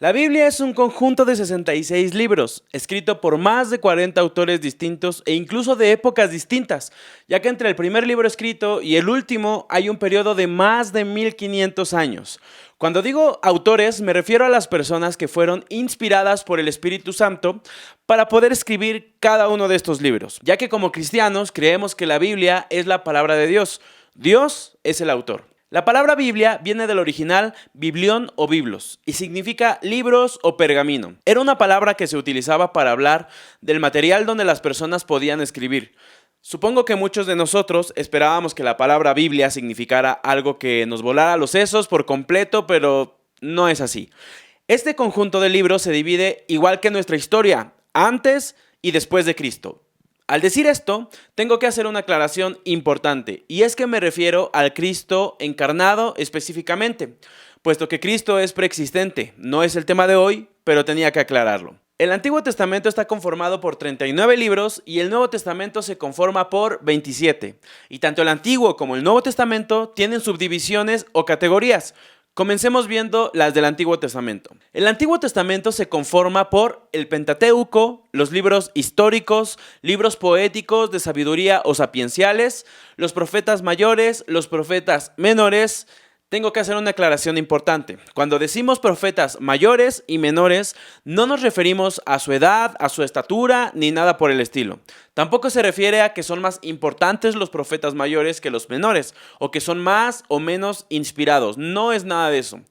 La Biblia es un conjunto de 66 libros, escrito por más de 40 autores distintos e incluso de épocas distintas, ya que entre el primer libro escrito y el último hay un periodo de más de 1500 años. Cuando digo autores, me refiero a las personas que fueron inspiradas por el Espíritu Santo para poder escribir cada uno de estos libros, ya que como cristianos creemos que la Biblia es la palabra de Dios. Dios es el autor. La palabra Biblia viene del original biblión o biblos y significa libros o pergamino. Era una palabra que se utilizaba para hablar del material donde las personas podían escribir. Supongo que muchos de nosotros esperábamos que la palabra Biblia significara algo que nos volara los sesos por completo, pero no es así. Este conjunto de libros se divide igual que nuestra historia, antes y después de Cristo. Al decir esto, tengo que hacer una aclaración importante, y es que me refiero al Cristo encarnado específicamente, puesto que Cristo es preexistente. No es el tema de hoy, pero tenía que aclararlo. El Antiguo Testamento está conformado por 39 libros y el Nuevo Testamento se conforma por 27. Y tanto el Antiguo como el Nuevo Testamento tienen subdivisiones o categorías. Comencemos viendo las del Antiguo Testamento. El Antiguo Testamento se conforma por el Pentateuco, los libros históricos, libros poéticos de sabiduría o sapienciales, los profetas mayores, los profetas menores. Tengo que hacer una aclaración importante. Cuando decimos profetas mayores y menores, no nos referimos a su edad, a su estatura, ni nada por el estilo. Tampoco se refiere a que son más importantes los profetas mayores que los menores, o que son más o menos inspirados. No es nada de eso.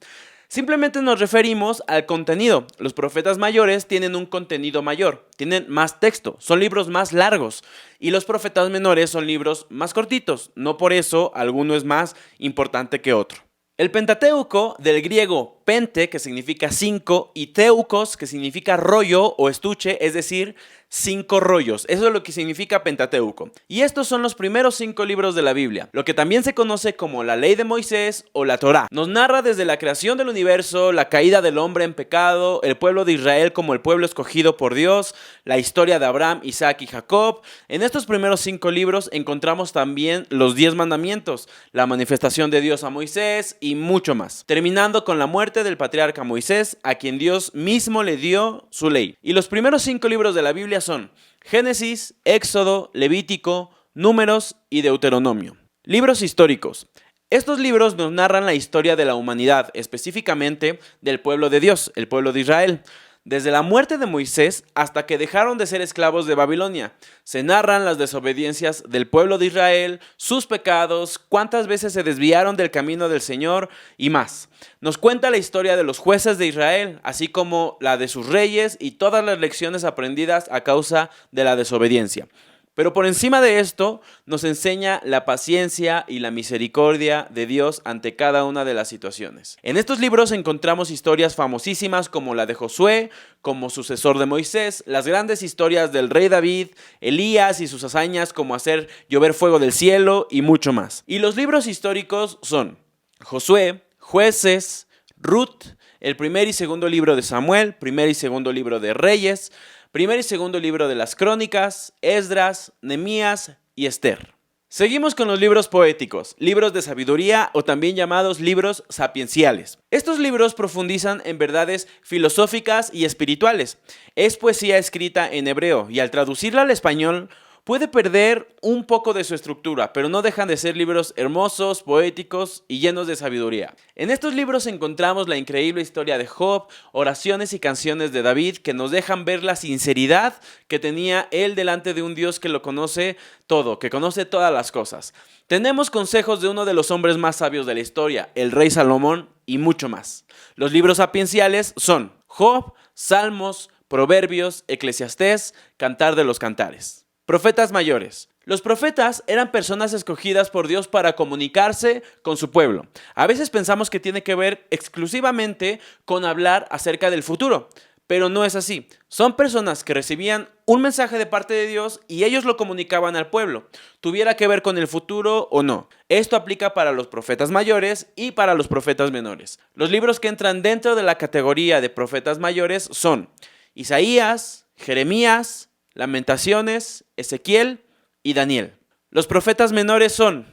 Simplemente nos referimos al contenido. Los profetas mayores tienen un contenido mayor, tienen más texto, son libros más largos. Y los profetas menores son libros más cortitos. No por eso alguno es más importante que otro. El Pentateuco, del griego pente, que significa 5, y teucos, que significa rollo o estuche, es decir, 5 rollos. Eso es lo que significa Pentateuco. Y estos son los primeros 5 libros de la Biblia, lo que también se conoce como la Ley de Moisés o la Torá. Nos narra desde la creación del universo, la caída del hombre en pecado, el pueblo de Israel como el pueblo escogido por Dios, la historia de Abraham, Isaac y Jacob. En estos primeros 5 libros encontramos también los 10 mandamientos, la manifestación de Dios a Moisés y mucho más. Terminando con la muerte del patriarca Moisés, a quien Dios mismo le dio su ley. Y los primeros 5 libros de la Biblia son Génesis, Éxodo, Levítico, Números y Deuteronomio. Libros históricos. Estos libros nos narran la historia de la humanidad, específicamente del pueblo de Dios, el pueblo de Israel. Desde la muerte de Moisés hasta que dejaron de ser esclavos de Babilonia, se narran las desobediencias del pueblo de Israel, sus pecados, cuántas veces se desviaron del camino del Señor y más. Nos cuenta la historia de los jueces de Israel, así como la de sus reyes y todas las lecciones aprendidas a causa de la desobediencia. Pero por encima de esto, nos enseña la paciencia y la misericordia de Dios ante cada una de las situaciones. En estos libros encontramos historias famosísimas como la de Josué, como sucesor de Moisés, las grandes historias del rey David, Elías y sus hazañas como hacer llover fuego del cielo y mucho más. Y los libros históricos son Josué, Jueces, Ruth, el primer y segundo libro de Samuel, primer y segundo libro de Reyes, primer y segundo libro de las Crónicas, Esdras, Nehemías y Esther. Seguimos con los libros poéticos, libros de sabiduría o también llamados libros sapienciales. Estos libros profundizan en verdades filosóficas y espirituales. Es poesía escrita en hebreo y al traducirla al español puede perder un poco de su estructura, pero no dejan de ser libros hermosos, poéticos y llenos de sabiduría. En estos libros encontramos la increíble historia de Job, oraciones y canciones de David que nos dejan ver la sinceridad que tenía él delante de un Dios que lo conoce todo, que conoce todas las cosas. Tenemos consejos de uno de los hombres más sabios de la historia, el rey Salomón, y mucho más. Los libros sapienciales son Job, Salmos, Proverbios, Eclesiastés, Cantar de los Cantares. Profetas mayores. Los profetas eran personas escogidas por Dios para comunicarse con su pueblo. A veces pensamos que tiene que ver exclusivamente con hablar acerca del futuro, pero no es así. Son personas que recibían un mensaje de parte de Dios y ellos lo comunicaban al pueblo, tuviera que ver con el futuro o no. Esto aplica para los profetas mayores y para los profetas menores. Los libros que entran dentro de la categoría de profetas mayores son Isaías, Jeremías, Lamentaciones, Ezequiel y Daniel. Los profetas menores son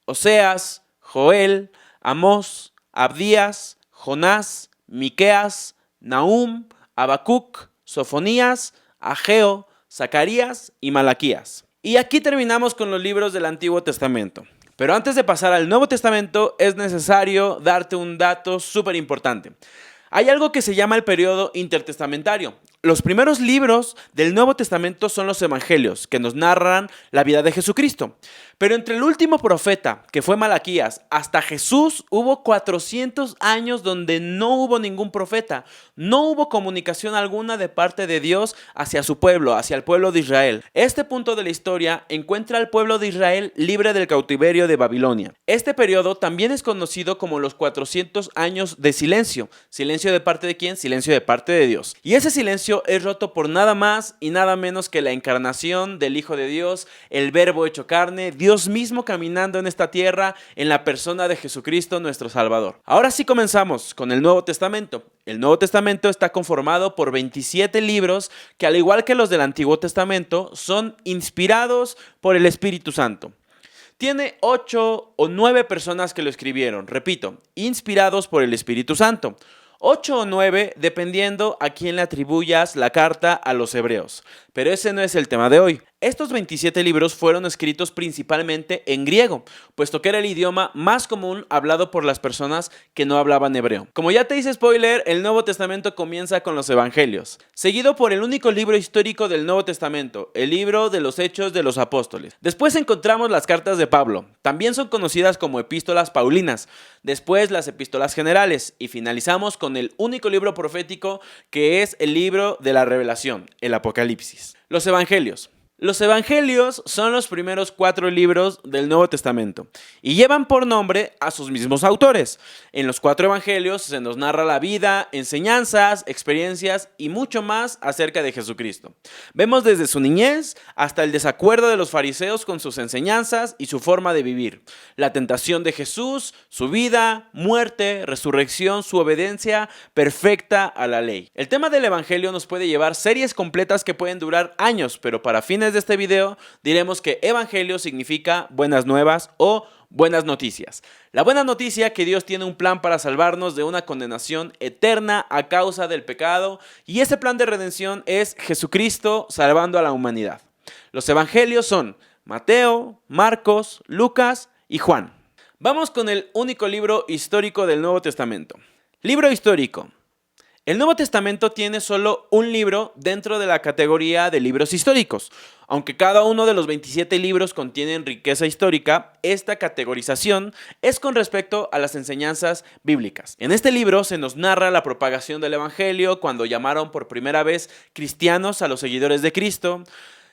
Oseas, Joel, Amós, Abdías, Jonás, Miqueas, Nahum, Habacuc, Sofonías, Ageo, Zacarías y Malaquías. Y aquí terminamos con los libros del Antiguo Testamento. Pero antes de pasar al Nuevo Testamento es necesario darte un dato súper importante. Hay algo que se llama el periodo intertestamentario. Los primeros libros del Nuevo Testamento son los Evangelios, que nos narran la vida de Jesucristo. Pero entre el último profeta, que fue Malaquías, hasta Jesús, hubo 400 años donde no hubo ningún profeta. No hubo comunicación alguna de parte de Dios hacia su pueblo, hacia el pueblo de Israel. Este punto de la historia encuentra al pueblo de Israel libre del cautiverio de Babilonia. Este periodo también es conocido como los 400 años de silencio. ¿Silencio de parte de quién? Silencio de parte de Dios. Y ese silencio es roto por nada más y nada menos que la encarnación del Hijo de Dios, el Verbo hecho carne, Dios mismo caminando en esta tierra en la persona de Jesucristo nuestro Salvador. Ahora sí comenzamos con el Nuevo Testamento. El Nuevo Testamento está conformado por 27 libros que, al igual que los del Antiguo Testamento, son inspirados por el Espíritu Santo. Tiene 8 o 9 personas que lo escribieron, repito, inspirados por el Espíritu Santo. 8 o 9 dependiendo a quién le atribuyas la carta a los hebreos. Pero ese no es el tema de hoy. Estos 27 libros fueron escritos principalmente en griego, puesto que era el idioma más común hablado por las personas que no hablaban hebreo. Como ya te hice spoiler, el Nuevo Testamento comienza con los Evangelios, seguido por el único libro histórico del Nuevo Testamento, el libro de los Hechos de los Apóstoles. Después encontramos las cartas de Pablo, también son conocidas como epístolas paulinas, después las epístolas generales y finalizamos con el único libro profético que es el libro de la Revelación, el Apocalipsis. Los Evangelios. Los Evangelios son los primeros 4 libros del Nuevo Testamento y llevan por nombre a sus mismos autores. En los 4 Evangelios se nos narra la vida, enseñanzas, experiencias y mucho más acerca de Jesucristo. Vemos desde su niñez hasta el desacuerdo de los fariseos con sus enseñanzas y su forma de vivir, la tentación de Jesús, su vida, muerte, resurrección, su obediencia perfecta a la ley. El tema del Evangelio nos puede llevar series completas que pueden durar años, pero para fines de este video diremos que Evangelio significa buenas nuevas o buenas noticias. La buena noticia que Dios tiene un plan para salvarnos de una condenación eterna a causa del pecado, y ese plan de redención es Jesucristo salvando a la humanidad. Los Evangelios son Mateo, Marcos, Lucas y Juan. Vamos con el único libro histórico del Nuevo Testamento. Libro histórico. El Nuevo Testamento tiene solo un libro dentro de la categoría de libros históricos. Aunque cada uno de los 27 libros contienen riqueza histórica, esta categorización es con respecto a las enseñanzas bíblicas. En este libro se nos narra la propagación del Evangelio cuando llamaron por primera vez cristianos a los seguidores de Cristo.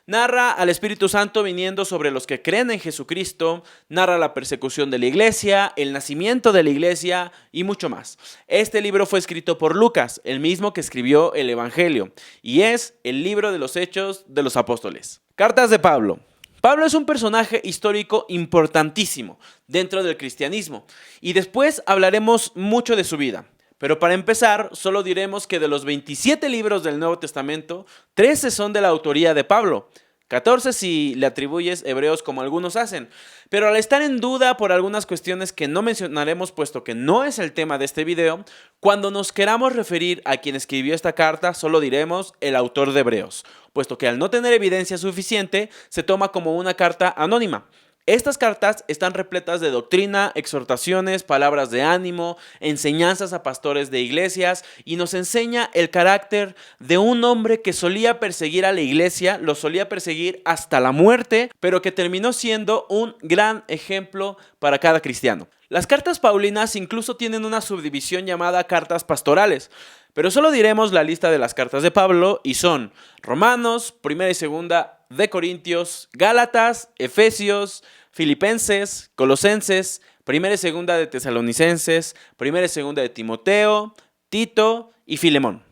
Narra al Espíritu Santo viniendo sobre los que creen en Jesucristo, narra la persecución de la iglesia, el nacimiento de la iglesia y mucho más. Este libro fue escrito por Lucas, el mismo que escribió el Evangelio, y es el libro de los Hechos de los Apóstoles. Cartas de Pablo. Pablo es un personaje histórico importantísimo dentro del cristianismo, y después hablaremos mucho de su vida. Pero para empezar, solo diremos que de los 27 libros del Nuevo Testamento, 13 son de la autoría de Pablo, 14 si le atribuyes Hebreos como algunos hacen. Pero al estar en duda por algunas cuestiones que no mencionaremos puesto que no es el tema de este video, cuando nos queramos referir a quien escribió esta carta, solo diremos el autor de Hebreos, puesto que al no tener evidencia suficiente, se toma como una carta anónima. Estas cartas están repletas de doctrina, exhortaciones, palabras de ánimo, enseñanzas a pastores de iglesias y nos enseña el carácter de un hombre que solía perseguir a la iglesia, lo solía perseguir hasta la muerte, pero que terminó siendo un gran ejemplo para cada cristiano. Las cartas paulinas incluso tienen una subdivisión llamada cartas pastorales, pero solo diremos la lista de las cartas de Pablo y son Romanos, 1 y 2 de Corintios, Gálatas, Efesios, Filipenses, Colosenses, 1 y 2 de Tesalonicenses, 1 y 2 de Timoteo, Tito y Filemón.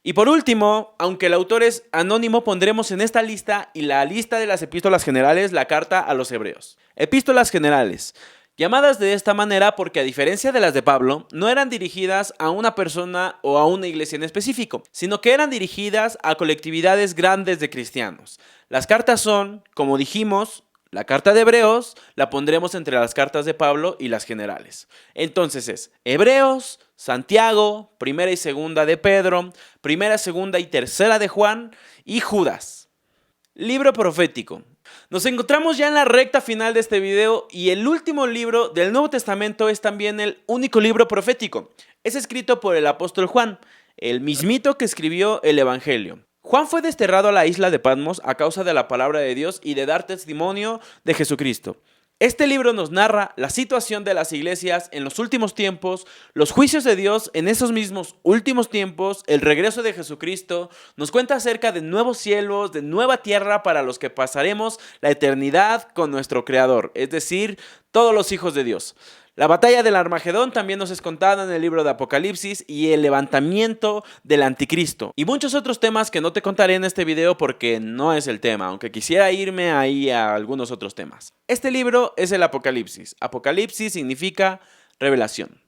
Y por último, aunque el autor es anónimo, pondremos en esta lista y la lista de las epístolas generales la carta a los hebreos. Epístolas generales. Llamadas de esta manera porque a diferencia de las de Pablo, no eran dirigidas a una persona o a una iglesia en específico, sino que eran dirigidas a colectividades grandes de cristianos. Las cartas son, como dijimos, La carta de Hebreos la pondremos entre las cartas de Pablo y las generales. Entonces es Hebreos, Santiago, primera y segunda de Pedro, primera, segunda y tercera de Juan y Judas. Libro profético. Nos encontramos ya en la recta final de este video y el último libro del Nuevo Testamento es también el único libro profético. Es escrito por el apóstol Juan, el mismito que escribió el Evangelio. Juan fue desterrado a la isla de Patmos a causa de la palabra de Dios y de dar testimonio de Jesucristo. Este libro nos narra la situación de las iglesias en los últimos tiempos, los juicios de Dios en esos mismos últimos tiempos, el regreso de Jesucristo, nos cuenta acerca de nuevos cielos, de nueva tierra para los que pasaremos la eternidad con nuestro Creador, es decir, todos los hijos de Dios. La batalla del Armagedón también nos es contada en el libro de Apocalipsis y el levantamiento del anticristo. Y muchos otros temas que no te contaré en este video porque no es el tema, aunque quisiera irme ahí a algunos otros temas. Este libro es el Apocalipsis. Apocalipsis significa revelación.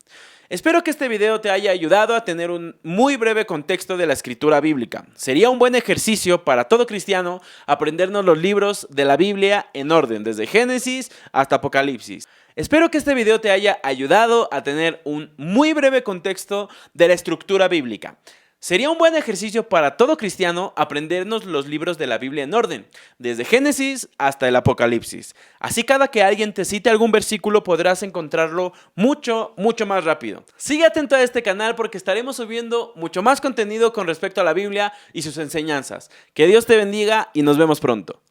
Espero que este video te haya ayudado a tener un muy breve contexto de la escritura bíblica. Sería un buen ejercicio para todo cristiano aprendernos los libros de la Biblia en orden, desde Génesis hasta Apocalipsis. Espero que este video te haya ayudado a tener un muy breve contexto de la estructura bíblica. Sería un buen ejercicio para todo cristiano aprendernos los libros de la Biblia en orden, desde Génesis hasta el Apocalipsis. Así cada que alguien te cite algún versículo podrás encontrarlo mucho más rápido. Sigue atento a este canal porque estaremos subiendo mucho más contenido con respecto a la Biblia y sus enseñanzas. Que Dios te bendiga y nos vemos pronto.